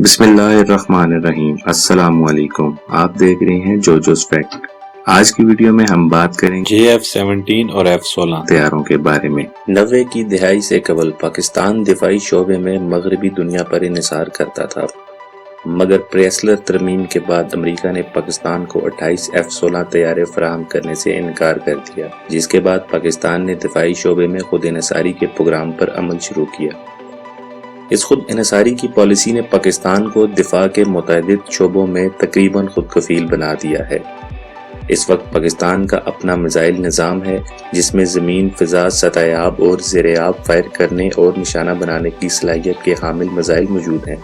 بسم اللہ الرحمن الرحیم۔ السلام علیکم، آپ دیکھ رہے ہیں جوجوز فیکٹ۔ آج کی ویڈیو میں ہم بات کریں گے F-17 اور F-16 طیاروں کے بارے میں۔ 90 کی دہائی سے قبل پاکستان دفاعی شعبے میں مغربی دنیا پر انحصار کرتا تھا، مگر پریسلر ترمیم کے بعد امریکہ نے پاکستان کو 28 F-16 طیارے فراہم کرنے سے انکار کر دیا، جس کے بعد پاکستان نے دفاعی شعبے میں خود انحصاری کے پروگرام پر عمل شروع کیا۔ اس خود انحصاری کی پالیسی نے پاکستان کو دفاع کے متعدد شعبوں میں تقریباً خود کفیل بنا دیا ہے۔ اس وقت پاکستان کا اپنا میزائل نظام ہے، جس میں زمین، فضا، سطح آب اور زیر آب فائر کرنے اور نشانہ بنانے کی صلاحیت کے حامل میزائل موجود ہیں۔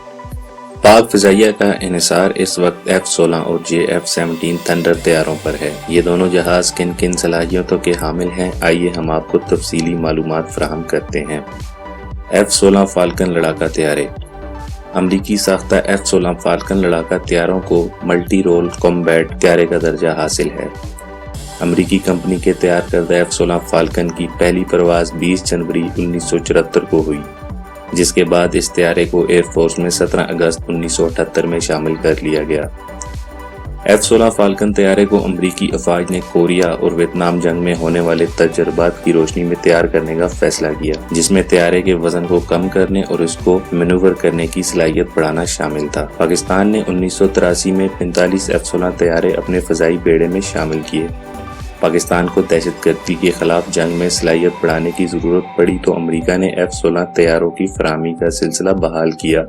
پاک فضائیہ کا انحصار اس وقت F-16 اور F-17 تھنڈر طیاروں پر ہے۔ یہ دونوں جہاز کن کن صلاحیتوں کے حامل ہیں، آئیے ہم آپ کو تفصیلی معلومات فراہم کرتے ہیں۔ F-16 فالکن لڑاکا طیارے۔ امریکی ساختہ F-16 فالکن لڑاکا طیاروں کو ملٹی رول کمبیٹ طیارے کا درجہ حاصل ہے۔ امریکی کمپنی کے تیار کردہ F-16 فالکن کی پہلی پرواز 20 جنوری 1974 کو ہوئی، جس کے بعد اس طیارے کو ایئر فورس میں 17 اگست 1978 میں شامل کر لیا گیا۔ F-16 فالکن طیارے کو امریکی افواج نے کوریا اور ویتنام جنگ میں ہونے والے تجربات کی روشنی میں تیار کرنے کا فیصلہ کیا، جس میں طیارے کے وزن کو کم کرنے اور اس کو مینوور کرنے کی صلاحیت بڑھانا شامل تھا۔ پاکستان نے 1983 میں 45 F-16 طیارے اپنے فضائی بیڑے میں شامل کیے۔ پاکستان کو دہشت گردی کے خلاف جنگ میں صلاحیت بڑھانے کی ضرورت پڑی تو امریکہ نے F-16 طیاروں کی فراہمی کا سلسلہ بحال کیا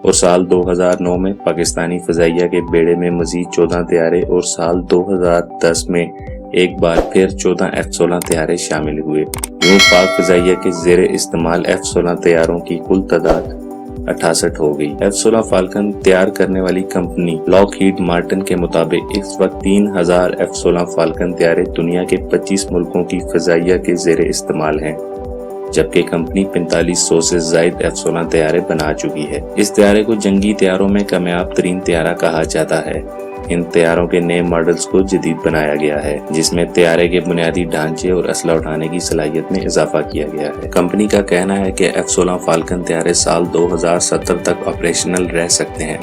اور سال 2009 میں پاکستانی فضائیہ کے بیڑے میں مزید 14 طیارے اور سال 2010 میں ایک بار پھر 14 F-16 طیارے شامل ہوئے۔ یوں پاک فضائیہ کے زیر استعمال F-16 طیاروں کی کل تعداد 68 ہو گئی۔ F-16 فالکن تیار کرنے والی کمپنی لاک ہیڈ مارٹن کے مطابق اس وقت 3000 F-16 فالکن طیارے دنیا کے 25 ملکوں کی فضائیہ کے زیر استعمال ہیں، جبکہ کمپنی 4500 سے زائد F-16 طیارے بنا چکی ہے۔ اس طیارے کو جنگی طیاروں میں کامیاب ترین طیارہ کہا جاتا ہے۔ ان طیاروں کے نئے ماڈلز کو جدید بنایا گیا ہے، جس میں طیارے کے بنیادی ڈھانچے اور اسلحہ اٹھانے کی صلاحیت میں اضافہ کیا گیا ہے۔ کمپنی کا کہنا ہے کہ F-16 فالکن طیارے سال 2070 تک آپریشنل رہ سکتے ہیں۔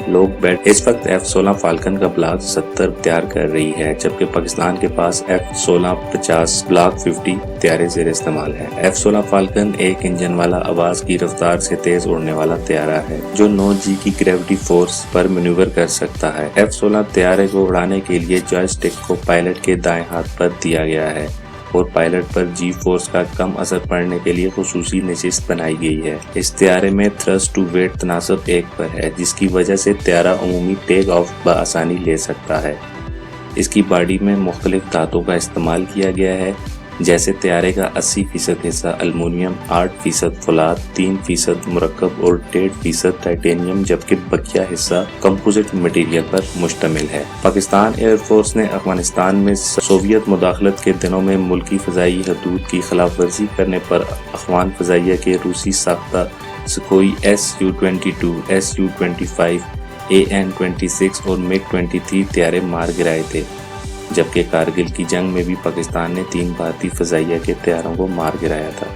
اس وقت F-16 فالکن کا بلاک 70 تیار کر رہی ہے، جبکہ پاکستان کے پاس F-16 50 بلاک 50 طیارے زیر استعمال ہیں۔ F-16 فالکن ایک انجن والا آواز کی رفتار سے تیز اڑنے والا طیارہ ہے، جو 9 G کی گریوٹی فورس پر مینوور کر سکتا ہے۔ F-16 طیارے کو اڑانے کے لیے جوائے اسٹک کو پائلٹ کے دائیں ہاتھ پر دیا گیا ہے اور پائلٹ پر جی فورس کا کم اثر پڑنے کے لیے خصوصی نشست بنائی گئی ہے۔ اس طیارے میں تھرسٹ ٹو ویٹ تناسب 1 پر ہے، جس کی وجہ سے طیارہ عمومی ٹیک آف بآسانی لے سکتا ہے۔ اس کی باڈی میں مختلف دھاتوں کا استعمال کیا گیا ہے، جیسے طیارے کا 80% حصہ المونیم، 8% فولاد، 3% مرکب اور 1.5% ٹائٹینیم، جبکہ بقیہ حصہ کمپوزٹ مٹیریل پر مشتمل ہے۔ پاکستان ایئر فورس نے افغانستان میں سوویت مداخلت کے دنوں میں ملکی فضائی حدود کی خلاف ورزی کرنے پر افغان فضائیہ کے روسی ساختہ سکوئی Su-22، Su-25، AN-26 اور MiG-23 طیارے مار گرائے تھے، جبکہ کارگل کی جنگ میں بھی پاکستان نے 3 بھارتی فضائیہ کے طیاروں کو مار گرایا تھا۔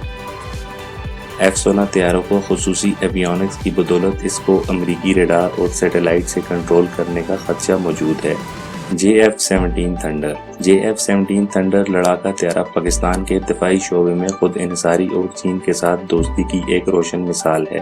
F-16 طیاروں کو خصوصی ایویونکس کی بدولت اس کو امریکی ریڈار اور سیٹلائٹ سے کنٹرول کرنے کا خدشہ موجود ہے۔ F-17 thunder. F-17 تھنڈر لڑاکا طیارہ پاکستان کے دفاعی شعبے میں خود انحصاری اور چین کے ساتھ دوستی کی ایک روشن مثال ہے۔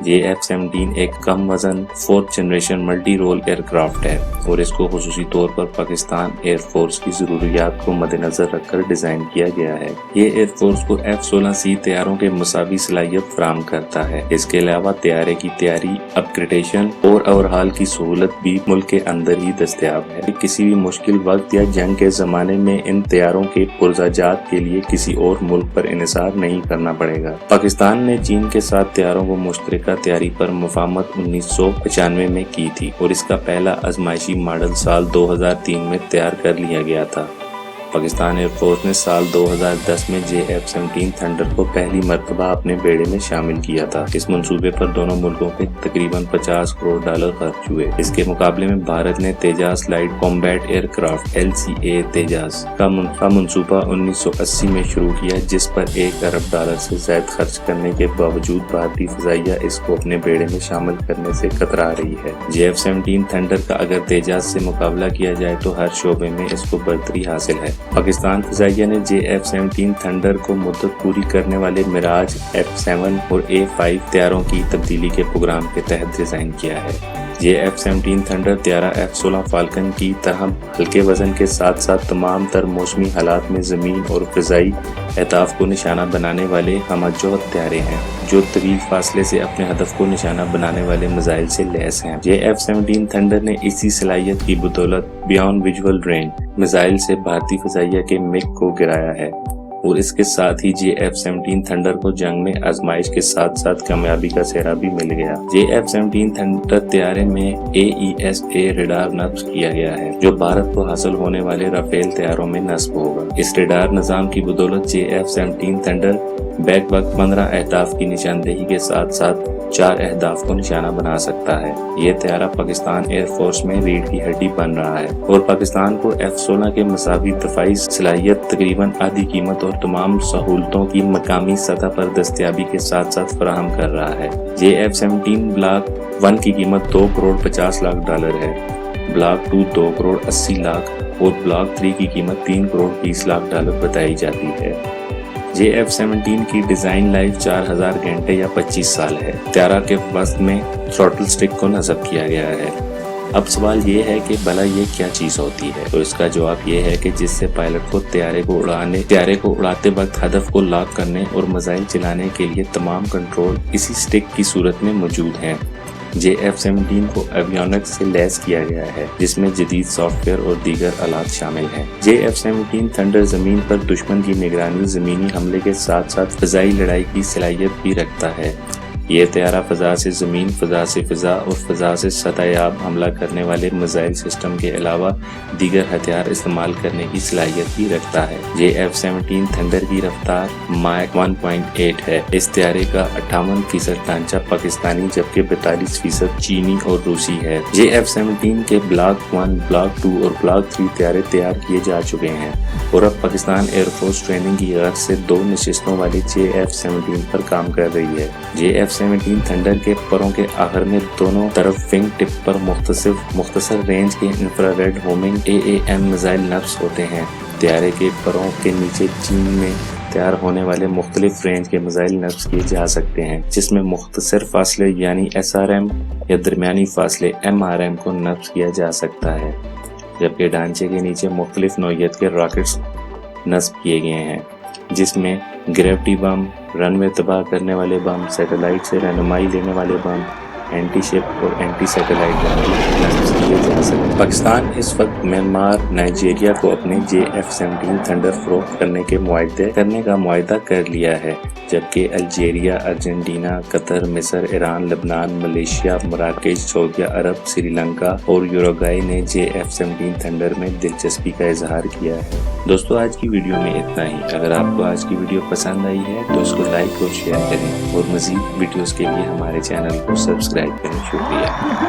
F-17 ایک کم وزن 4th generation multi role aircraft ہے اور اس کو خصوصی طور پر پاکستان ایئر فورس کی ضروریات کو مد نظر رکھ کر ڈیزائن کیا گیا ہے۔ یہ ایئر فورس کو F-16C طیاروں کے مساوی صلاحیت فراہم کرتا ہے۔ اس کے علاوہ طیارے کی تیاری، اپ گریڈیشن اور اوورہال کی سہولت بھی ملک کے اندر ہی دستیاب ہے۔ کسی بھی مشکل وقت یا جنگ کے زمانے میں ان طیاروں کے پرزہ کے لیے کسی اور ملک پر انحصار نہیں کرنا پڑے گا۔ پاکستان نے چین کے ساتھ طیاروں کو مشترکہ تیاری پر مفاہمت 1995 میں کی تھی اور اس کا پہلا آزمائشی ماڈل سال 2003 میں تیار کر لیا گیا تھا۔ پاکستان ایئر فورس نے سال 2010 میں JF-17 تھنڈر کو پہلی مرتبہ اپنے بیڑے میں شامل کیا تھا۔ اس منصوبے پر دونوں ملکوں کے تقریباً $50 کروڑ خرچ ہوئے۔ اس کے مقابلے میں بھارت نے Tejas light combat aircraft LCA Tejas کا منصوبہ 1980 میں شروع کیا، جس پر $1 ارب سے زائد خرچ کرنے کے باوجود بھارتی فضائیہ اس کو اپنے بیڑے میں شامل کرنے سے کترا رہی ہے۔ JF-17 تھنڈر کا اگر تیجاس سے مقابلہ کیا جائے تو ہر شعبے میں اس کو برتری حاصل ہے۔ پاکستان فضائیہ نے JF-17 تھنڈر کو مدت پوری کرنے والے میراج F7 اور A5 طیاروں کی تبدیلی کے پروگرام کے تحت ڈیزائن کیا ہے۔ JF-17 تھنڈر طیارہ F-16 فالکن کی طرح ہلکے وزن کے ساتھ ساتھ تمام تر موسمی حالات میں زمین اور فضائی اہداف کو نشانہ بنانے والے ہمہ جہت طیارے ہیں، جو طویل فاصلے سے اپنے ہدف کو نشانہ بنانے والے میزائل سے لیس ہیں۔ JF-17 تھنڈر نے اسی صلاحیت کی بدولت بیانڈ ویژول رینج میزائل سے بھارتی فضائیہ کے MiG کو گرایا ہے، اور اس کے ساتھ ہی JF-17 تھنڈر کو جنگ میں آزمائش کے ساتھ ساتھ کامیابی کا سہرا بھی مل گیا۔ JF-17 تھنڈر طیارے میں AESA ریڈار نصب کیا گیا ہے، جو بھارت کو حاصل ہونے والے رافیل طیاروں میں نصب ہوگا۔ اس ریڈار نظام کی بدولت JF-17 تھنڈر بیک وقت 15 اہداف کی نشاندہی کے ساتھ ساتھ 4 اہداف کو نشانہ بنا سکتا ہے۔ یہ طیارہ پاکستان ایئر فورس میں ریڑھ کی ہڈی بن رہا ہے اور پاکستان کو F-16 کے مساوی دفاعی صلاحیت تقریباً آدھی قیمت اور تمام سہولتوں کی مقامی سطح پر دستیابی کے ساتھ ساتھ فراہم کر رہا ہے۔ JF-17 بلاک 1 کی قیمت $2 کروڑ 50 لاکھ ہے، بلاک 2 $2 کروڑ 80 لاکھ اور بلاک 3 کی قیمت $3 کروڑ 20 لاکھ بتائی جاتی ہے۔ JF-17 کی ڈیزائن لائف 4000 گھنٹے یا 25 سال ہے۔ طیارہ کے وسط میں تھروٹل سٹک کو نصب کیا گیا ہے۔ اب سوال یہ ہے کہ بھلا یہ کیا چیز ہوتی ہے؟ تو اس کا جواب یہ ہے کہ جس سے پائلٹ کو طیارے کو اڑاتے وقت ہدف کو لاک کرنے اور میزائل چلانے کے لیے تمام کنٹرول اسی سٹک کی صورت میں موجود ہیں۔ JF-17 کو ایویونکس سے لیس کیا گیا ہے، جس میں جدید سافٹ ویئر اور دیگر آلات شامل ہیں۔ JF-17 تھنڈر زمین پر دشمن کی نگرانی، زمینی حملے کے ساتھ ساتھ فضائی لڑائی کی صلاحیت بھی رکھتا ہے۔ یہ طیارہ فضا سے زمین، فضا سے فضا اور فضا سے سطح یاب حملہ کرنے والے میزائل سسٹم کے علاوہ دیگر ہتھیار استعمال کرنے کی صلاحیت بھی رکھتا ہے۔ JF-17 تھنڈر کی رفتار ماک 1.8 ہے۔ اس طیارے کا 58% ڈھانچہ پاکستانی جبکہ 42% چینی اور روسی ہے۔ JF-17 کے بلاک 1، بلاک 2 اور بلاک 3 طیارے تیار کیے جا چکے ہیں اور اب پاکستان ایئر فورس ٹریننگ کی غرض سے 2 نشستوں والی JF-17 پر کام کر رہی ہے۔ JF-17 تھنڈر کے پروں کے آخر میں دونوں طرف ونگ ٹپ پر مختصر رینج کے انفراریڈ ہومنگ AAM میزائل نصب ہوتے ہیں۔ طیارے کے پروں کے نیچے چین میں تیار ہونے والے مختلف رینج کے میزائل نصب کیے جا سکتے ہیں، جس میں مختصر فاصلے یعنی SRM یا درمیانی فاصلے MRM کو نصب کیا جا سکتا ہے، جبکہ ڈھانچے کے نیچے مختلف نوعیت کے راکٹس نصب کیے گئے ہیں، جس میں گریوٹی بم، رن وے تباہ کرنے والے بم، سیٹلائٹ سے رہنمائی لینے والے بم، اینٹی شپ اور اینٹی سیٹلائٹ بم بھی نصب کیے جا سکتے ہیں۔ پاکستان اس وقت میانمار، نائجیریا کو اپنے JF-17 تھنڈر فروخت کرنے کا معاہدہ کر لیا ہے، جبکہ الجیریا، ارجنٹینا، قطر، مصر، ایران، لبنان، ملیشیا، مراکش، سعودیہ عرب، سری لنکا اور یوروگوائی نے JF-17 تھنڈر میں دلچسپی کا اظہار کیا ہے۔ دوستو، آج کی ویڈیو میں اتنا ہی۔ اگر آپ کو آج کی ویڈیو پسند آئی ہے تو اس کو لائک اور شیئر کریں، اور مزید ویڈیوز کے لیے ہمارے چینل کو سبسکرائب کریں۔ شکریہ۔